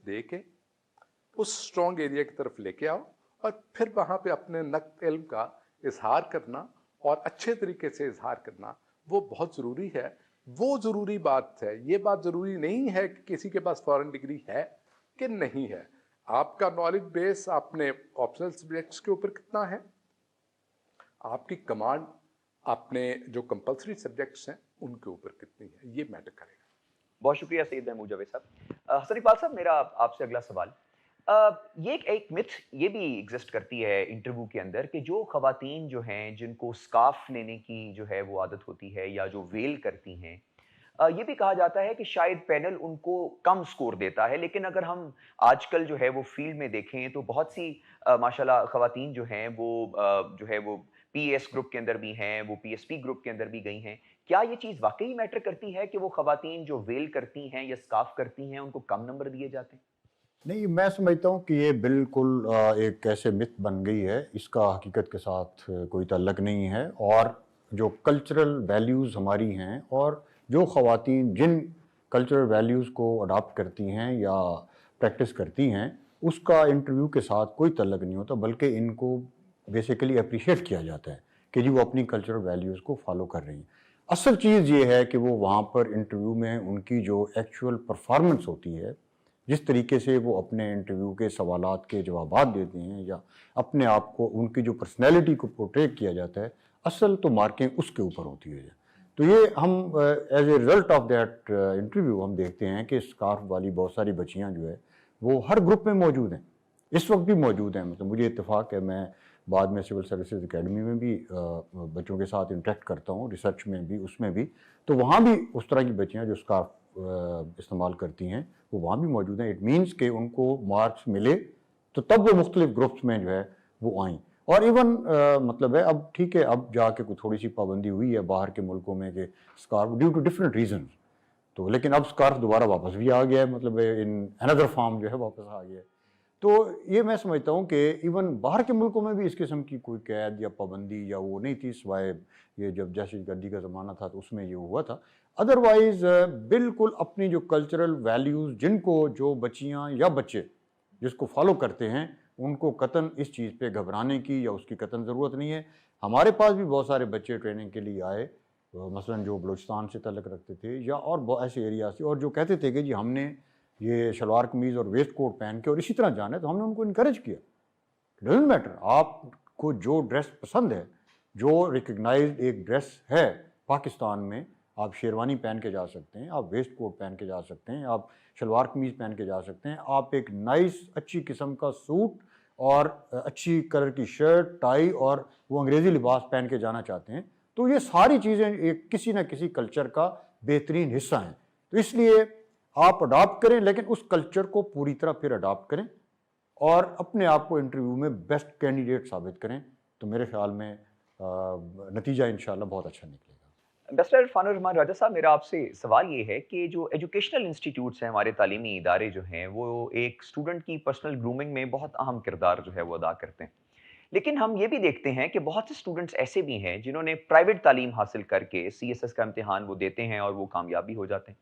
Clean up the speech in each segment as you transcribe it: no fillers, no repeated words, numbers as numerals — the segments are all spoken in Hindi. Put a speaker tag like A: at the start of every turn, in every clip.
A: दे के उस स्ट्रॉन्ग एरिया की तरफ लेके आओ और फिर वहाँ पे अपने नक्त इल्म का इजहार करना और अच्छे तरीके से इजहार करना वो बहुत ज़रूरी है। वो ज़रूरी बात है, ये बात ज़रूरी नहीं है कि किसी के पास फॉरेन डिग्री है कि नहीं है। आपका नॉलेज बेस आपने ऑप्शनल सब्जेक्ट्स के ऊपर कितना है, आपकी कमांड आपने जो कंपलसरी सब्जेक्ट्स हैं उनके ऊपर कितनी है, ये मैटर करेगा।
B: बहुत शुक्रिया सईद महमूद जावेद साहब। हसन इकबाल साहब, मेरा आपसे अगला सवाल, ये एक मिथ ये भी एग्जिस्ट करती है इंटरव्यू के अंदर कि जो खवातीन जो हैं जिनको स्कार्फ लेने की जो है वो आदत होती है या जो वेल करती हैं, ये भी कहा जाता है कि शायद पैनल उनको कम स्कोर देता है। लेकिन अगर हम आजकल जो है वो फील्ड में देखें तो बहुत सी माशाल्लाह खवातीन जो हैं वो जो है वो पीएस ग्रुप के अंदर भी हैं, वो पीएसपी ग्रुप के अंदर भी गई हैं। क्या ये चीज़ वाक़ई मैटर करती है कि वो खवातीन जो वेल करती हैं या स्कार्फ करती हैं उनको कम नंबर दिए जाते हैं?
C: नहीं, मैं समझता हूँ कि ये बिल्कुल एक ऐसे मिथ बन गई है, इसका हकीकत के साथ कोई ताल्लुक नहीं है। और जो कल्चरल वैल्यूज़ हमारी हैं और जो ख़वातीन जिन कल्चरल वैल्यूज़ को अडॉप्ट करती हैं या प्रैक्टिस करती हैं, उसका इंटरव्यू के साथ कोई ताल्लुक नहीं होता, बल्कि इनको बेसिकली अप्रिशिएट किया जाता है कि जी वो अपनी कल्चरल वैल्यूज़ को फॉलो कर रही हैं। असल चीज़ ये है कि वो वहाँ पर इंटरव्यू में उनकी जो एक्चुअल परफॉर्मेंस होती है, जिस तरीके से वो अपने इंटरव्यू के सवालात के जवाबात देते हैं या अपने आप को उनकी जो पर्सनैलिटी को पोर्ट्रे किया जाता है, असल तो मार्कें उसके ऊपर होती है। तो ये हम as a result of that interview हम देखते हैं कि स्कार्फ वाली बहुत सारी बच्चियाँ जो है वो हर ग्रुप में मौजूद हैं, इस वक्त भी मौजूद हैं। मतलब मुझे इत्तेफाक है, मैं बाद में सिविल सर्विसेज एकेडमी में भी बच्चों के साथ इंटरेक्ट करता हूँ, रिसर्च में भी, उसमें भी। तो वहाँ भी उस तरह की बच्चियाँ जो स्कार्फ इस्तेमाल करती हैं वो वहाँ भी मौजूद हैं। इट मीन्स कि उनको मार्क्स मिले तो तब वो मुख्तलिफ ग्रुप्स में जो है वो आईं। और इवन मतलब है, अब ठीक है, अब जाके कोई थोड़ी सी पाबंदी हुई है बाहर के मुल्कों में कि scarf due to different reason, तो लेकिन अब स्कार्फ दोबारा वापस भी आ गया है, मतलब इन अनदर फॉर्म जो है वापस आ गया है। तो ये मैं समझता हूँ कि इवन बाहर के मुल्कों में भी इस किस्म की कोई कैद या पाबंदी या वो नहीं थी, सिवाय ये जब दहशतगर्दी का ज़माना था तो उसमें ये हुआ था। अदरवाइज़ बिल्कुल अपनी जो कल्चरल वैल्यूज़ जिनको जो बच्चियाँ या बच्चे जिसको फॉलो करते हैं, उनको कतन इस चीज़ पे घबराने की या उसकी कतन ज़रूरत नहीं है। हमारे पास भी बहुत सारे बच्चे ट्रेनिंग के लिए आए, मसलन जो बलूचिस्तान से तल्लुक़ रखते थे या और ऐसे एरिया से, और जो कहते थे कि जी हमने ये शलवार कमीज़ और वेस्ट कोट पहन के और इसी तरह जाना है, तो हमने उनको इनकरेज किया। डजंट मैटर आपको जो ड्रेस पसंद है, जो रिकग्नाइज्ड एक ड्रेस है पाकिस्तान में, आप शेरवानी पहन के जा सकते हैं, आप वेस्ट कोट पहन के जा सकते हैं, आप शलवार कमीज़ पहन के जा सकते हैं, आप एक नाइस अच्छी किस्म का सूट और अच्छी कलर की शर्ट, टाई और वो अंग्रेज़ी लिबास पहन के जाना चाहते हैं, तो ये सारी चीज़ें एक किसी न किसी कल्चर का बेहतरीन हिस्सा हैं। तो इसलिए आप अडॉप्ट करें, लेकिन उस कल्चर को पूरी तरह फिर अडॉप्ट करें और अपने आप को इंटरव्यू में बेस्ट कैंडिडेट साबित करें, तो मेरे ख्याल में नतीजा इंशाल्लाह बहुत अच्छा निकलेगा।
B: डॉक्टर इरफानुर रहमान राजा साहब, मेरा आपसे सवाल ये है कि जो एजुकेशनल इंस्टीट्यूट्स हैं, हमारे तालीमी इदारे जो हैं, वो एक स्टूडेंट की पर्सनल ग्रूमिंग में बहुत अहम किरदार जो है वो अदा करते हैं। लेकिन हम ये भी देखते हैं कि बहुत से स्टूडेंट्स ऐसे भी हैं जिन्होंने प्राइवेट तालीम हासिल करके सीएसएस का इम्तिहान वो देते हैं और वो कामयाब भी हो जाते हैं।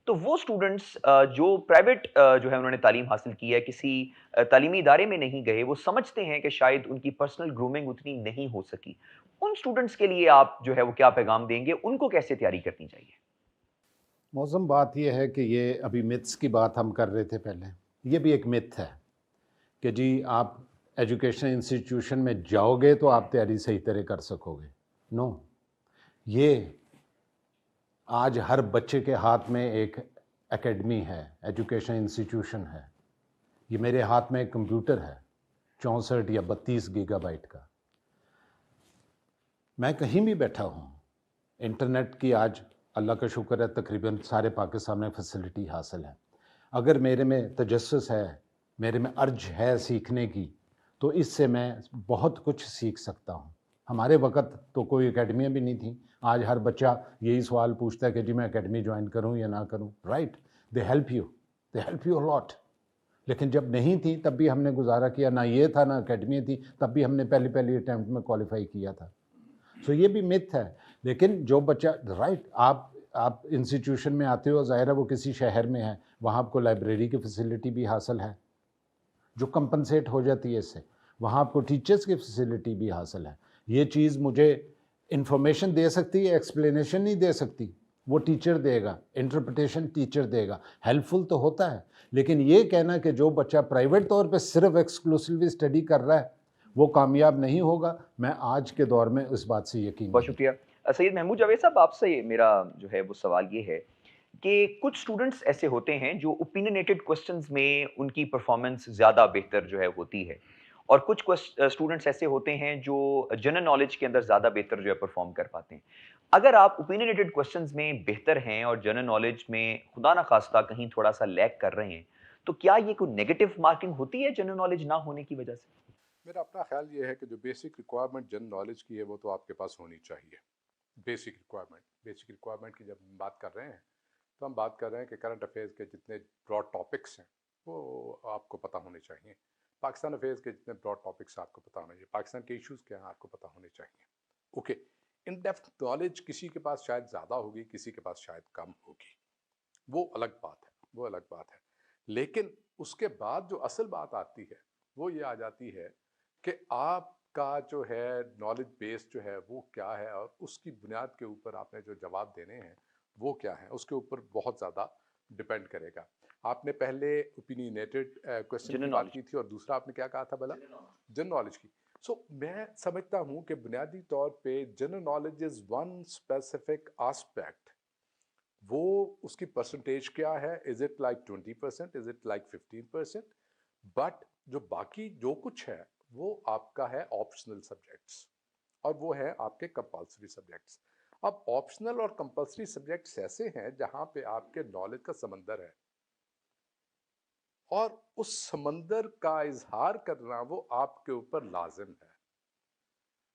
B: तो वो स्टूडेंट्स जो प्राइवेट जो है उन्होंने तालीम हासिल की है, किसी तालीमी इदारे में नहीं गए, वो समझते हैं कि शायद उनकी पर्सनल ग्रूमिंग उतनी नहीं हो सकी। उन स्टूडेंट्स के लिए आप जो है वो क्या पैगाम देंगे? उनको कैसे तैयारी करनी चाहिए?
D: मौज़ूम बात यह है कि ये अभी मिथ्स की बात हम कर रहे थे पहले, ये भी एक मिथ है कि जी आप एजुकेशन इंस्टीट्यूशन में जाओगे तो आप तैयारी सही तरह कर सकोगे। नो, ये आज हर बच्चे के हाथ में एक एकेडमी है, एजुकेशन इंस्टीट्यूशन है। ये मेरे हाथ में एक कंप्यूटर है 64 या 32 गीगाबाइट का। मैं कहीं भी बैठा हूँ, इंटरनेट की आज अल्लाह का शुक्र है तकरीबन सारे पाकिस्तान में फैसिलिटी हासिल है। अगर मेरे में तजस्सुस है, मेरे में अर्ज है सीखने की, तो इससे मैं बहुत कुछ सीख सकता हूँ। हमारे वक़्त तो कोई एकेडमियाँ भी नहीं थी। आज हर बच्चा यही सवाल पूछता है कि जी मैं एकेडमी ज्वाइन करूँ या ना करूँ। Right, they help you a lot. लेकिन जब नहीं थी तब भी हमने गुजारा किया, ना ये था ना एकेडमी थी, तब भी हमने पहली अटैम्प्ट में क्वालिफाई किया था। सो ये भी मिथ है। लेकिन जो बच्चा, राइट, आप आप इंस्टीट्यूशन में आते हो, ज़ाहिर है वो किसी शहर में है, वहाँ आपको लाइब्रेरी की फैसिलिटी भी हासिल है जो कंपनसेट हो जाती है इससे, वहाँ आपको टीचर्स की फैसिलिटी भी हासिल है। ये चीज़ मुझे इंफॉर्मेशन दे सकती है, एक्सप्लेनेशन नहीं दे सकती, वो टीचर देगा, इंटरप्रिटेशन टीचर देगा, हेल्पफुल तो होता है। लेकिन ये कहना कि जो बच्चा प्राइवेट तौर पे सिर्फ एक्सक्लूसिवली स्टडी कर रहा है वो कामयाब नहीं होगा, मैं आज के दौर में इस बात से यकीन
B: बहुत
D: नहीं।
B: शुक्रिया। सैयद महमूद जावेद साहब, आपसे मेरा जो है वो सवाल ये है कि कुछ स्टूडेंट्स ऐसे होते हैं जो ओपिनियनेटेड क्वेश्चंस में उनकी परफॉर्मेंस ज़्यादा बेहतर जो है होती है, और कुछ स्टूडेंट्स ऐसे होते हैं जो जनरल नॉलेज के अंदर ज़्यादा बेहतर जो है परफॉर्म कर पाते हैं। अगर आप ओपिनियनेटेड क्वेश्चंस में बेहतर हैं और जनरल नॉलेज में खुदा ना खास्ता कहीं थोड़ा-सा लैग कर रहे हैं, तो क्या ये कोई नेगेटिव मार्किंग होती है जनरल नॉलेज ना होने की वजह से?
A: मेरा अपना ख्याल ये है कि जो बेसिक रिक्वायरमेंट जनरल नॉलेज की है वो तो आपके पास होनी चाहिए। बेसिक रिक्वायरमेंट की जब हम बात कर रहे हैं तो हम बात कर रहे हैं कि करंट अफेयर्स के जितने ब्रॉड टॉपिक्स हैं वो आपको पता होने चाहिए। पाकिस्तान अफेयर्स के जितने ब्रॉड टॉपिक्स आपको पता होने चाहिए, पाकिस्तान के इश्यूज़ क्या हैं आपको पता होने चाहिए। ओके, इन डेप्थ नॉलेज किसी के पास शायद ज़्यादा होगी, किसी के पास शायद कम होगी, वो अलग बात है, वो अलग बात है। लेकिन उसके बाद जो असल बात आती है वो ये आ जाती है कि आपका जो है नॉलेज बेस जो है वो क्या है, और उसकी बुनियाद के ऊपर आपने जो जवाब देने हैं वो क्या है, उसके ऊपर बहुत ज़्यादा डिपेंड करेगा। आपने पहले ओपिनियनेटेड क्वेश्चन की
B: जनरल
A: बात
B: नॉलेज।
A: की थी और दूसरा आपने क्या कहा था भला? जनरल नॉलेज की। सो मैं समझता हूँ कि बुनियादी तौर पे general knowledge is one specific aspect. वो उसकी परसेंटेज क्या है, is it like 20%, is it like 15%? But जो बाकी जो कुछ है वो आपका है ऑप्शनल सब्जेक्ट्स, और वो है आपके कंपल्सरी सब्जेक्ट्स। अब ऑप्शनल और कंपल्सरी सब्जेक्ट्स ऐसे हैं जहां पे आपके नॉलेज का समंदर है, और उस समंदर का इजहार करना वो आपके ऊपर लाजिम है।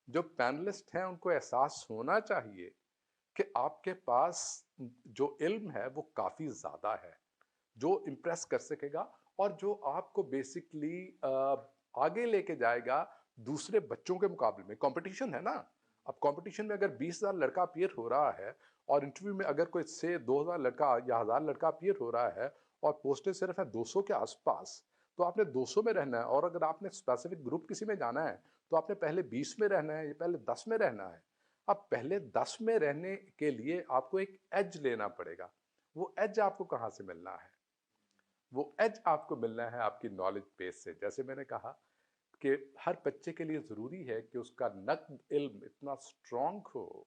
A: जो पैनलिस्ट हैं उनको एहसास होना चाहिए कि आपके पास जो इल्म है वो काफ़ी ज़्यादा है, जो इम्प्रेस कर सकेगा और जो आपको बेसिकली आगे लेके जाएगा दूसरे बच्चों के मुकाबले में। कंपटीशन है ना, अब कंपटीशन में अगर 20,000 लड़का अपीयर हो रहा है और इंटरव्यू में अगर कोई से 2,000 लड़का या 1,000 लड़का अपीयर हो रहा है और पोस्टें सिर्फ है 200 के आसपास, तो आपने 200 में रहना है। और अगर आपने स्पेसिफिक ग्रुप किसी में जाना है तो आपने पहले 20 में रहना है या पहले 10 में रहना है। अब पहले 10 में रहने के लिए आपको एक एज लेना पड़ेगा। वो एज आपको कहाँ से मिलना है? वो एज आपको मिलना है आपकी नॉलेज बेस से। जैसे मैंने कहा कि हर बच्चे के लिए ज़रूरी है कि उसका नक्द इल्म इतना स्ट्रॉन्ग हो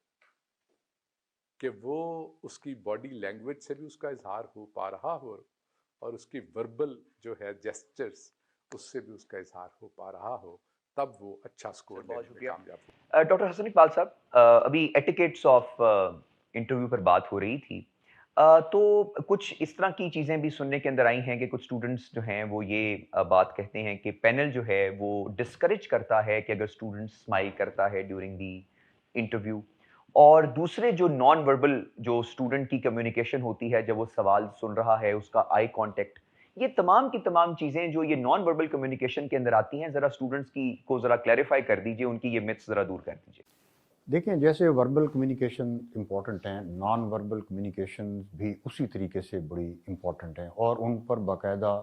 A: कि वो उसकी बॉडी लैंग्वेज से भी उसका इजहार हो पा रहा हो, और उसकी वर्बल जो है जेस्चर्स उससे भी उसका इजहार हो पा रहा हो, तब वो अच्छा स्कोर
B: बहुत
A: लेने में
B: शुक्रिया।
A: कामयाब हो।
B: डॉक्टर हसन इकबाल साहब, अभी एटिकेट्स ऑफ इंटरव्यू पर बात हो रही थी। तो कुछ इस तरह की चीज़ें भी सुनने के अंदर आई हैं कि कुछ स्टूडेंट्स जो हैं वो ये बात कहते हैं कि पैनल जो है वो डिस्करेज करता है कि अगर स्टूडेंट स्माइल करता है ड्यूरिंग दी इंटरव्यू, और दूसरे जो नॉन वर्बल जो स्टूडेंट की कम्युनिकेशन होती है जब वो सवाल सुन रहा है, उसका आई कांटेक्ट, ये तमाम की तमाम चीज़ें जो ये नॉन वर्बल कम्युनिकेशन के अंदर आती हैं, ज़रा स्टूडेंट्स की को ज़रा क्लैरिफाई कर दीजिए, उनकी ये मिथ्स ज़रा दूर कर दीजिए।
C: देखें, जैसे वर्बल कम्युनिकेशन इम्पॉर्टेंट हैं, नॉन वर्बल कम्युनिकेशन भी उसी तरीके से बड़ी इम्पॉर्टेंट हैं, और उन पर बाकायदा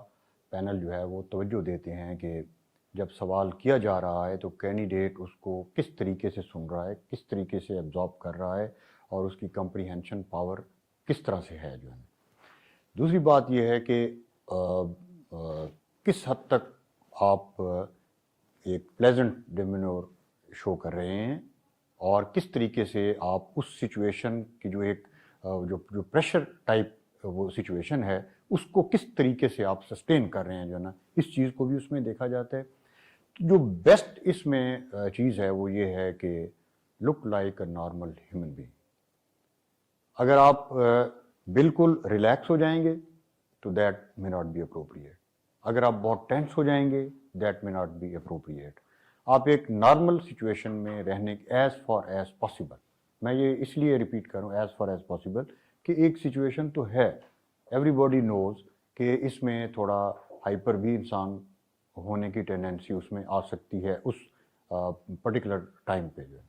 C: पैनल जो है वो तवज्जो देते हैं कि जब सवाल किया जा रहा है तो कैंडिडेट उसको किस तरीके से सुन रहा है, किस तरीके से एब्जॉर्ब कर रहा है, और उसकी कंप्रीहेंशन पावर किस तरह से है जो है। दूसरी बात यह है कि किस हद तक आप एक प्लेजेंट डिमीनर शो कर रहे हैं, और किस तरीके से आप उस सिचुएशन की जो एक जो जो प्रेशर टाइप वो सिचुएशन है उसको किस तरीके से आप सस्टेन कर रहे हैं जो है ना, इस चीज़ को भी उसमें देखा जाता है। तो जो बेस्ट इसमें चीज़ है वो ये है कि look like a normal human being. अगर आप बिल्कुल रिलैक्स हो जाएंगे तो that may not be appropriate. अगर आप बहुत टेंस हो जाएंगे that may not be appropriate. आप एक नॉर्मल सिचुएशन में रहने एज फॉर एज पॉसिबल, मैं ये इसलिए रिपीट करूँ एज फॉर एज पॉसिबल कि एक सिचुएशन तो है, एवरीबॉडी नोज कि इसमें थोड़ा हाइपर भी इंसान होने की टेंडेंसी उसमें आ सकती है उस पर्टिकुलर टाइम पे जो है।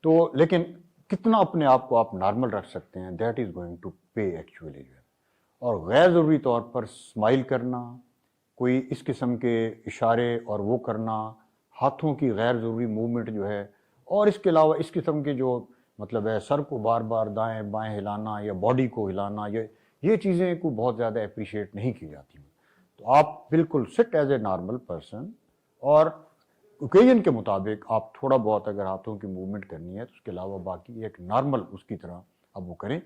C: तो लेकिन कितना अपने आप को आप नॉर्मल रख सकते हैं, दैट इज़ गोइंग टू पे एक्चुअली जो है। और गैर ज़रूरी तौर पर स्माइल करना, कोई इस किस्म के इशारे और वो करना, हाथों की गैर ज़रूरी मूवमेंट जो है, और इसके अलावा इस किस्म के जो मतलब है सर को बार बार दाएं बाएं हिलाना या बॉडी को हिलाना, ये चीज़ें को बहुत ज़्यादा अप्रिशिएट नहीं की जाती। तो आप बिल्कुल sit as a normal person, और ओकेजन के मुताबिक आप थोड़ा बहुत अगर हाथों की मूवमेंट करनी है तो उसके अलावा बाकी एक नॉर्मल उसकी तरह आप वो करें।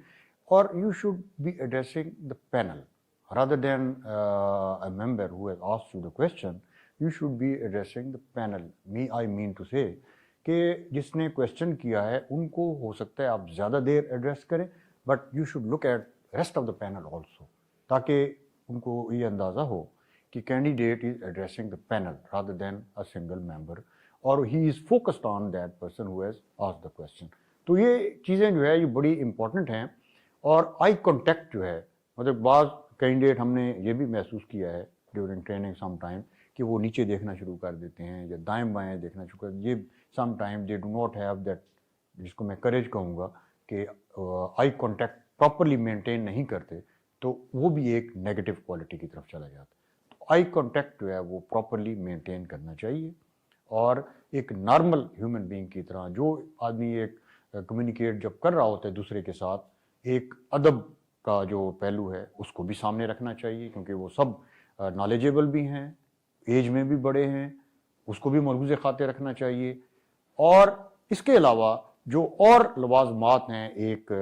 C: और you should be addressing the panel rather than a member who has asked you the question. You should be addressing the panel. I mean to say कि जिसने क्वेश्चन किया है उनको हो सकता है आप ज़्यादा देर एड्रेस करें, but you should look at rest of the panel also, ताकि उनको ये अंदाज़ा हो कि candidate is addressing the panel rather than a single member, और he is focused on that person who has asked the question. तो ये चीज़ें जो है ये बड़ी इंपॉर्टेंट हैं। और आई कॉन्टेक्ट जो है, मतलब बाज़ कैंडिडेट हमने ये भी महसूस किया है ड्यूरिंग ट्रेनिंग सम टाइम कि वो नीचे देखना शुरू कर देते हैं या दाएं बाएं देखना शुरू कर, ये some time they do not have that, जिसको मैं करेज कहूँगा कि आई कांटेक्ट प्रॉपरली मेंटेन नहीं करते, तो वो भी एक नेगेटिव क्वालिटी की तरफ चला जाता है। तो आई कांटेक्ट जो है वो प्रॉपरली मेंटेन करना चाहिए, और एक नॉर्मल ह्यूमन बीइंग की तरह जो आदमी एक कम्युनिकेट जब कर रहा होता है दूसरे के साथ, एक अदब का जो पहलू है उसको भी सामने रखना चाहिए, क्योंकि वो सब नॉलेजेबल भी हैं, एज में भी बड़े हैं, उसको भी मलहूज़ खाते रखना चाहिए। और इसके अलावा जो और लवाजमात हैं एक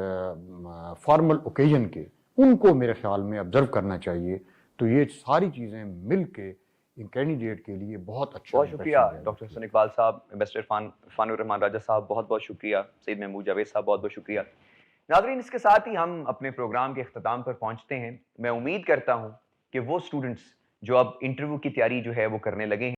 C: फॉर्मल ओकेजन के, उनको मेरे ख्याल में ऑब्जर्व करना चाहिए। तो ये सारी चीज़ें मिल के इन कैंडिडेट के लिए बहुत अच्छा।
B: बहुत शुक्रिया डॉक्टर हसन इकबाल साहब, एम्बेसडर फानुर रहमान राजा साहब, बहुत बहुत शुक्रिया, सईद महमूद जावेद साहब बहुत बहुत शुक्रिया। नाज़रीन, इसके साथ ही हम अपने प्रोग्राम के अख्ताम पर पहुंचते हैं। मैं उम्मीद करता हूं कि वो स्टूडेंट्स जो अब इंटरव्यू की तैयारी जो है वो करने लगे हैं,